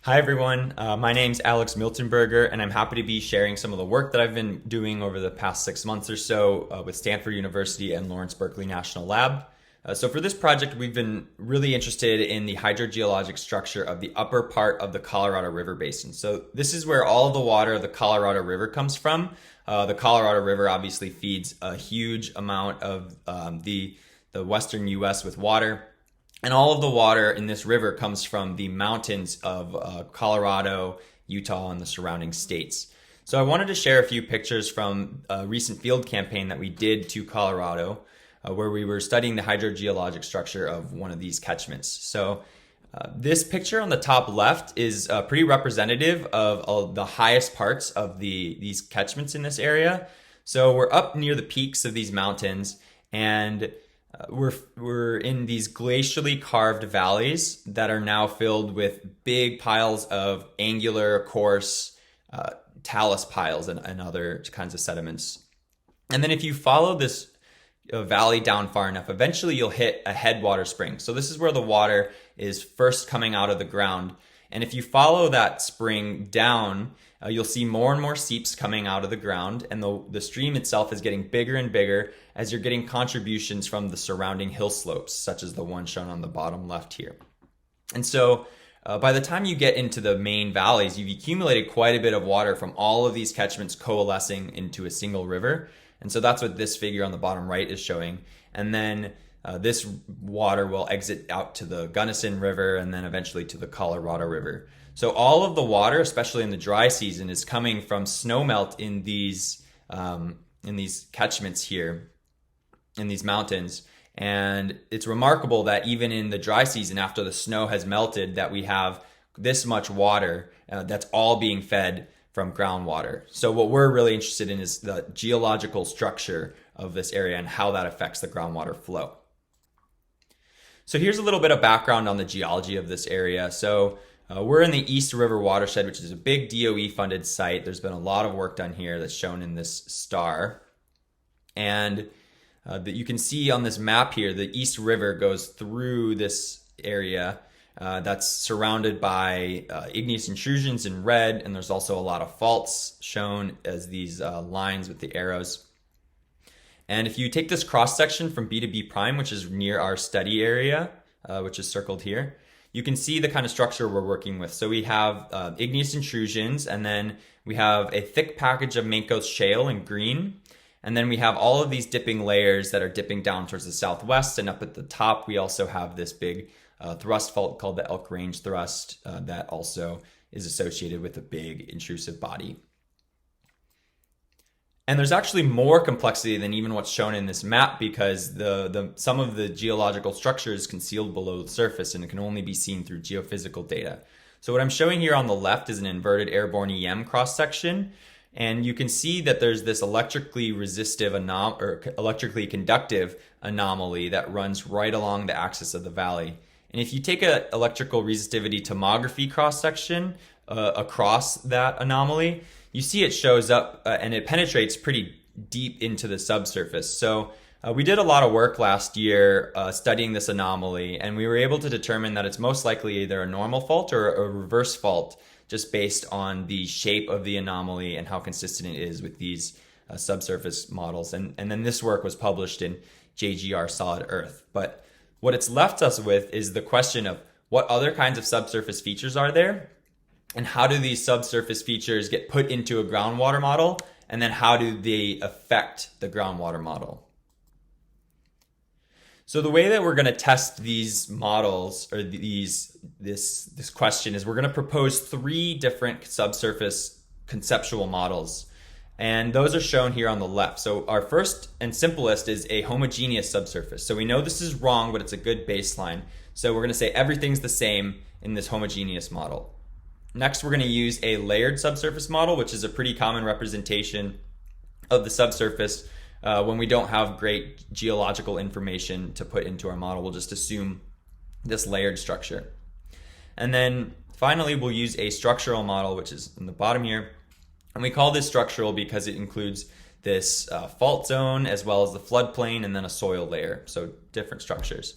Hi everyone, my name's Alex Miltenberger, and I'm happy to be sharing some of the work that I've been doing over the past 6 months or so with Stanford University and Lawrence Berkeley National Lab. So for this project, we've been really interested in the hydrogeologic structure of the upper part of the Colorado River Basin. So this is where all of the water of the Colorado River comes from. The Colorado River obviously feeds a huge amount of the western US with water. And all of the water in this river comes from the mountains of Colorado, Utah, and the surrounding states. So I wanted to share a few pictures from a recent field campaign that we did to Colorado, where we were studying the hydrogeologic structure of one of these catchments. So this picture on the top left is pretty representative of the highest parts of these catchments in this area. So we're up near the peaks of these mountains, and we're in these glacially carved valleys that are now filled with big piles of angular, coarse talus piles and other kinds of sediments. And then if you follow this valley down far enough, eventually you'll hit a headwater spring. So this is where the water is first coming out of the ground. And if you follow that spring down, you'll see more and more seeps coming out of the ground, and the stream itself is getting bigger and bigger as you're getting contributions from the surrounding hill slopes, such as the one shown on the bottom left here. And so by the time you get into the main valleys, you've accumulated quite a bit of water from all of these catchments coalescing into a single river. And so that's what this figure on the bottom right is showing. And then this water will exit out to the Gunnison River and then eventually to the Colorado River. So all of the water, especially in the dry season, is coming from snowmelt in these catchments here, in these mountains. And it's remarkable that even in the dry season, after the snow has melted, that we have this much water that's all being fed from groundwater. So what we're really interested in is the geological structure of this area and how that affects the groundwater flow. So here's a little bit of background on the geology of this area. So we're in the East River Watershed, which is a big DOE-funded site. There's been a lot of work done here that's shown in this star. And that you can see on this map here, the East River goes through this area that's surrounded by igneous intrusions in red, and there's also a lot of faults shown as these lines with the arrows. And if you take this cross-section from B to B prime, which is near our study area, which is circled here, you can see the kind of structure we're working with. So we have igneous intrusions, and then we have a thick package of Mancos shale in green. And then we have all of these dipping layers that are dipping down towards the southwest. And up at the top, we also have this big thrust fault called the Elk Range thrust that also is associated with a big intrusive body. And there's actually more complexity than even what's shown in this map, because some of the geological structure is concealed below the surface and it can only be seen through geophysical data. So what I'm showing here on the left is an inverted airborne EM cross-section. And you can see that there's this electrically conductive anomaly that runs right along the axis of the valley. And if you take an electrical resistivity tomography cross-section across that anomaly, you see it shows up and it penetrates pretty deep into the subsurface. So we did a lot of work last year studying this anomaly, and we were able to determine that it's most likely either a normal fault or a reverse fault, just based on the shape of the anomaly and how consistent it is with these subsurface models. And then this work was published in JGR Solid Earth. But what it's left us with is the question of what other kinds of subsurface features are there, and how do these subsurface features get put into a groundwater model, and then how do they affect the groundwater model? So the way that we're going to test these models, or this question, is we're going to propose 3 different subsurface conceptual models. And those are shown here on the left. So our first and simplest is a homogeneous subsurface. So we know this is wrong, but it's a good baseline. So we're going to say everything's the same in this homogeneous model. Next, we're going to use a layered subsurface model, which is a pretty common representation of the subsurface. When we don't have great geological information to put into our model, we'll just assume this layered structure. And then finally, we'll use a structural model, which is in the bottom here. And we call this structural because it includes this fault zone as well as the floodplain and then a soil layer, so different structures.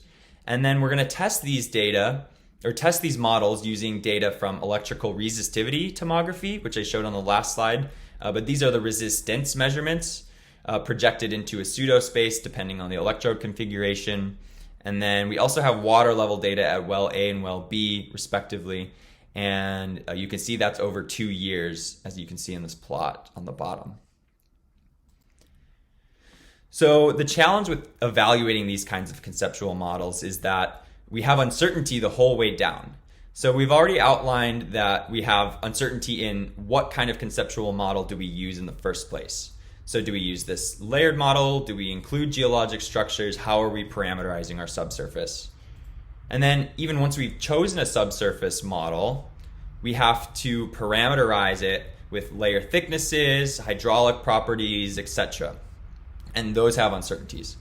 And then we're going to test these data or test these models using data from electrical resistivity tomography, which I showed on the last slide. But these are the resistance measurements projected into a pseudospace depending on the electrode configuration. And then we also have water level data at well A and well B respectively. And you can see that's over 2 years, as you can see in this plot on the bottom. So the challenge with evaluating these kinds of conceptual models is that we have uncertainty the whole way down. So we've already outlined that we have uncertainty in what kind of conceptual model do we use in the first place. So do we use this layered model? Do we include geologic structures? How are we parameterizing our subsurface? And then even once we've chosen a subsurface model, we have to parameterize it with layer thicknesses, hydraulic properties, etc. And those have uncertainties.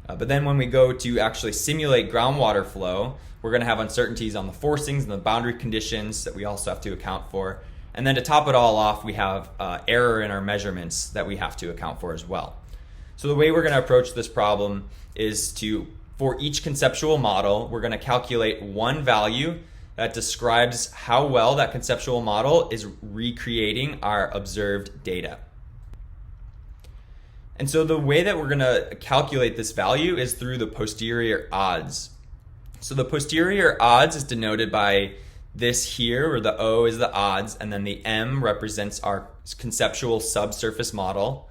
But then when we go to actually simulate groundwater flow, we're going to have uncertainties on the forcings and the boundary conditions that we also have to account for. And then to top it all off, we have error in our measurements that we have to account for as well. So the way we're going to approach this problem is to, for each conceptual model, we're going to calculate one value that describes how well that conceptual model is recreating our observed data. And so the way that we're going to calculate this value is through the posterior odds. So the posterior odds is denoted by this here, where the O is the odds, and then the M represents our conceptual subsurface model.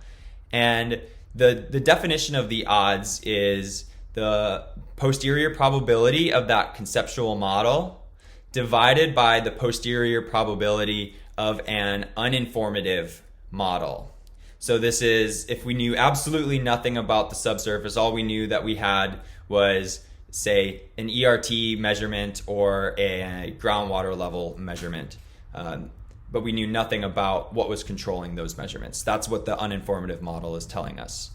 And the definition of the odds is the posterior probability of that conceptual model divided by the posterior probability of an uninformative model. So this is if we knew absolutely nothing about the subsurface, all we knew that we had was, say, an ERT measurement or a groundwater level measurement. But we knew nothing about what was controlling those measurements. That's what the uninformative model is telling us.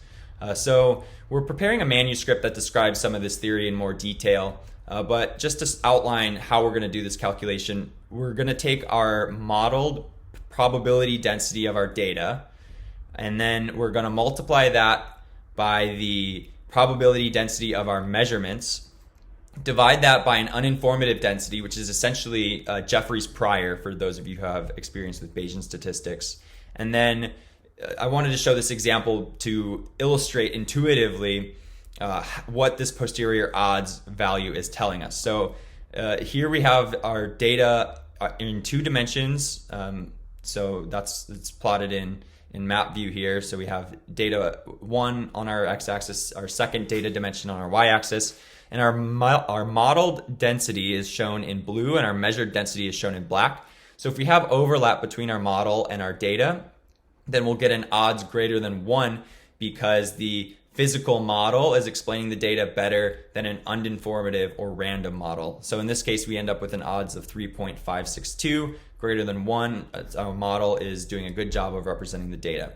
So we're preparing a manuscript that describes some of this theory in more detail. But just to outline how we're going to do this calculation, we're going to take our modeled probability density of our data, and then we're going to multiply that by the probability density of our measurements, divide that by an uninformative density, which is essentially Jeffrey's prior for those of you who have experience with Bayesian statistics. And then I wanted to show this example to illustrate intuitively what this posterior odds value is telling us. So here we have our data in 2 dimensions. So it's plotted in map view here. So we have data 1 on our x-axis, our second data dimension on our y-axis, and our modeled density is shown in blue and our measured density is shown in black. So if we have overlap between our model and our data, then we'll get an odds greater than 1 because the physical model is explaining the data better than an uninformative or random model. So in this case, we end up with an odds of 3.562, greater than 1. Our model is doing a good job of representing the data.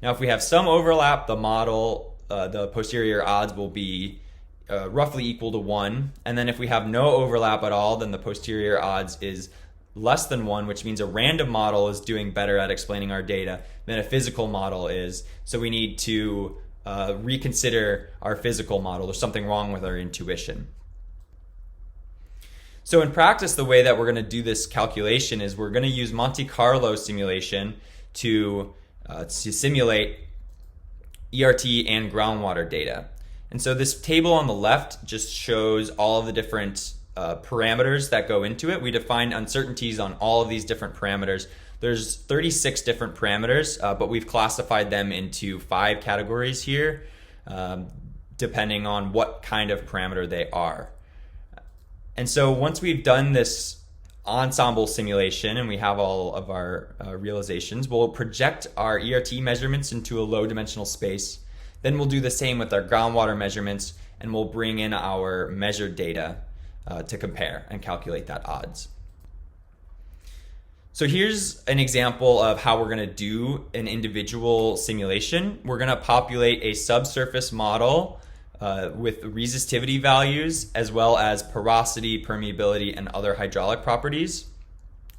Now, if we have some overlap, the model, the posterior odds will be roughly equal to 1. And then if we have no overlap at all, then the posterior odds is less than 1, which means a random model is doing better at explaining our data than a physical model is. So we need to reconsider our physical model. There's something wrong with our intuition. So in practice, the way that we're going to do this calculation is we're going to use Monte Carlo simulation to simulate ERT and groundwater data. And so this table on the left just shows all of the different parameters that go into it. We define uncertainties on all of these different parameters. There's 36 different parameters, but we've classified them into 5 categories here, depending on what kind of parameter they are. And so once we've done this ensemble simulation and we have all of our realizations, we'll project our ERT measurements into a low dimensional space. Then we'll do the same with our groundwater measurements, and we'll bring in our measured data to compare and calculate that odds. So here's an example of how we're going to do an individual simulation. We're going to populate a subsurface model with resistivity values as well as porosity, permeability, and other hydraulic properties.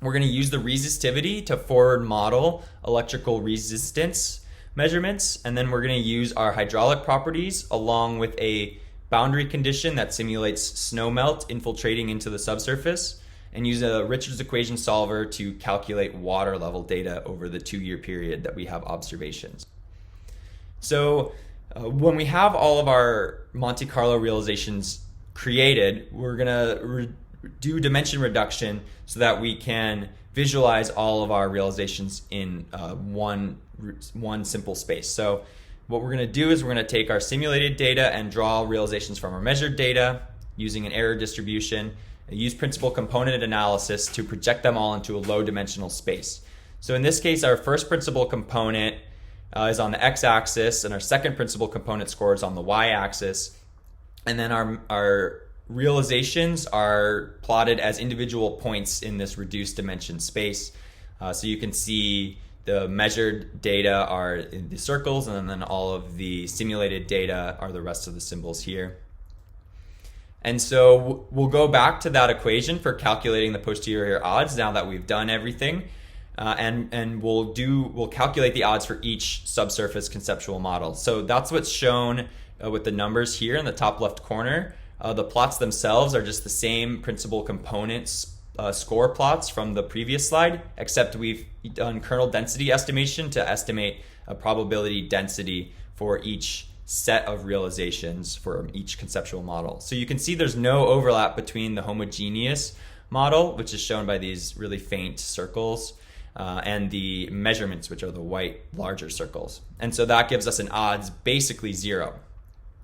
We're going to use the resistivity to forward model electrical resistance measurements, and then we're going to use our hydraulic properties along with a boundary condition that simulates snowmelt infiltrating into the subsurface, and use a Richards equation solver to calculate water level data over the 2-year period that we have observations. So when we have all of our Monte Carlo realizations created, we're going to do dimension reduction so that we can visualize all of our realizations in one simple space. So what we're going to do is we're going to take our simulated data and draw realizations from our measured data using an error distribution, use principal component analysis to project them all into a low dimensional space. So in this case, our first principal component is on the x-axis, and our second principal component score is on the y-axis. And then our realizations are plotted as individual points in this reduced dimension space. So you can see the measured data are in the circles, and then all of the simulated data are the rest of the symbols here. And so we'll go back to that equation for calculating the posterior odds now that we've done everything. And we'll calculate the odds for each subsurface conceptual model. So that's what's shown with the numbers here in the top left corner. The plots themselves are just the same principal components score plots from the previous slide, except we've done kernel density estimation to estimate a probability density for each set of realizations for each conceptual model. So you can see there's no overlap between the homogeneous model, which is shown by these really faint circles, and the measurements, which are the white larger circles. And so that gives us an odds basically 0.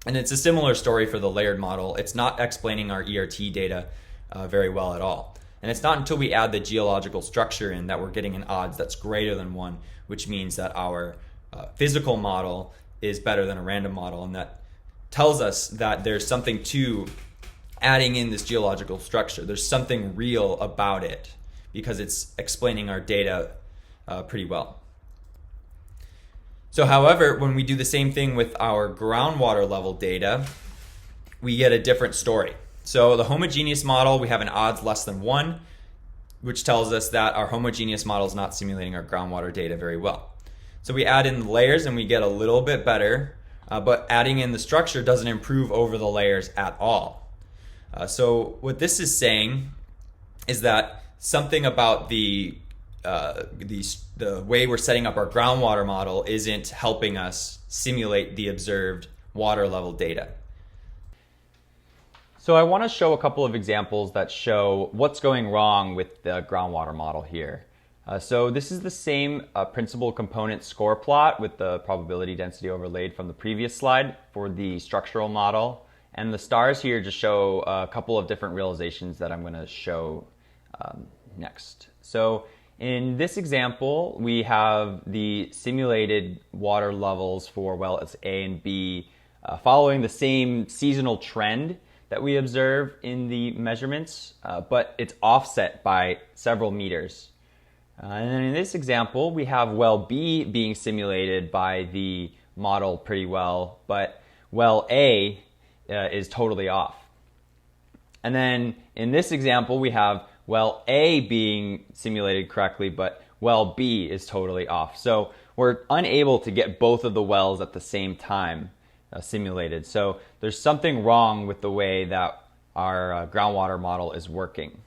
And it's a similar story for the layered model. It's not explaining our ERT data very well at all. And it's not until we add the geological structure in that we're getting an odds that's greater than 1, which means that our physical model is better than a random model, and that tells us that there's something to adding in this geological structure. There's something real about it because it's explaining our data pretty well. So however, when we do the same thing with our groundwater level data, we get a different story. So the homogeneous model, we have an odds less than 1, which tells us that our homogeneous model is not simulating our groundwater data very well. So we add in the layers and we get a little bit better, but adding in the structure doesn't improve over the layers at all. So what this is saying is that something about the way we're setting up our groundwater model isn't helping us simulate the observed water level data. So I want to show a couple of examples that show what's going wrong with the groundwater model here. So this is the same principal component score plot with the probability density overlaid from the previous slide for the structural model. And the stars here just show a couple of different realizations that I'm going to show next. So in this example, we have the simulated water levels for wells A and B following the same seasonal trend that we observe in the measurements, but it's offset by several meters. And then in this example, we have well B being simulated by the model pretty well, but well A is totally off. And then in this example, we have well A being simulated correctly, but well B is totally off. So we're unable to get both of the wells at the same time simulated. So there's something wrong with the way that our groundwater model is working.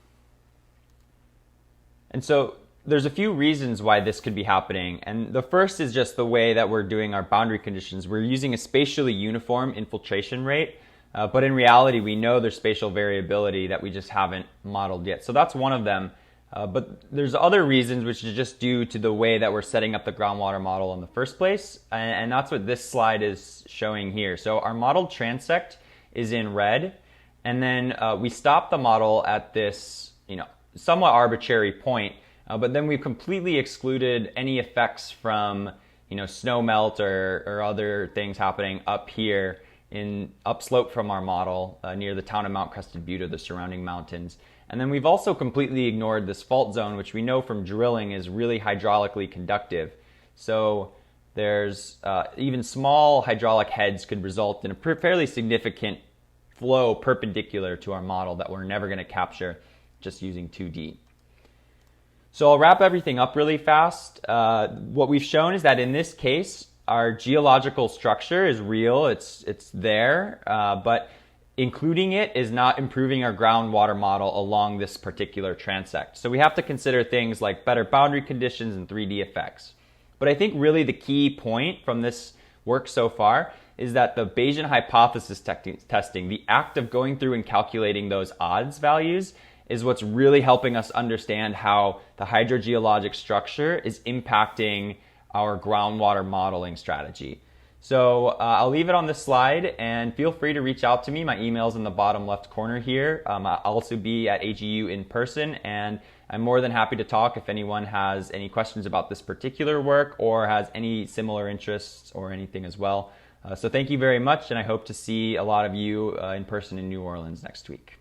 And so there's a few reasons why this could be happening. And the first is just the way that we're doing our boundary conditions. We're using a spatially uniform infiltration rate, but in reality, we know there's spatial variability that we just haven't modeled yet. So that's one of them. But there's other reasons, which is just due to the way that we're setting up the groundwater model in the first place. And that's what this slide is showing here. So our modeled transect is in red. And then we stop the model at this, somewhat arbitrary point. But then we've completely excluded any effects from, snow melt or other things happening up here in upslope from our model near the town of Mount Crested Butte or the surrounding mountains. And then we've also completely ignored this fault zone, which we know from drilling is really hydraulically conductive. So there's even small hydraulic heads could result in a fairly significant flow perpendicular to our model that we're never going to capture just using 2D. So I'll wrap everything up really fast. What we've shown is that in this case, our geological structure is real. It's there, but including it is not improving our groundwater model along this particular transect. So we have to consider things like better boundary conditions and 3D effects. But I think really the key point from this work so far is that the Bayesian hypothesis testing, the act of going through and calculating those odds values, is what's really helping us understand how the hydrogeologic structure is impacting our groundwater modeling strategy. So I'll leave it on this slide, and feel free to reach out to me. My email's in the bottom left corner here. I'll also be at AGU in person, and I'm more than happy to talk if anyone has any questions about this particular work or has any similar interests or anything as well. So thank you very much, and I hope to see a lot of you in person in New Orleans next week.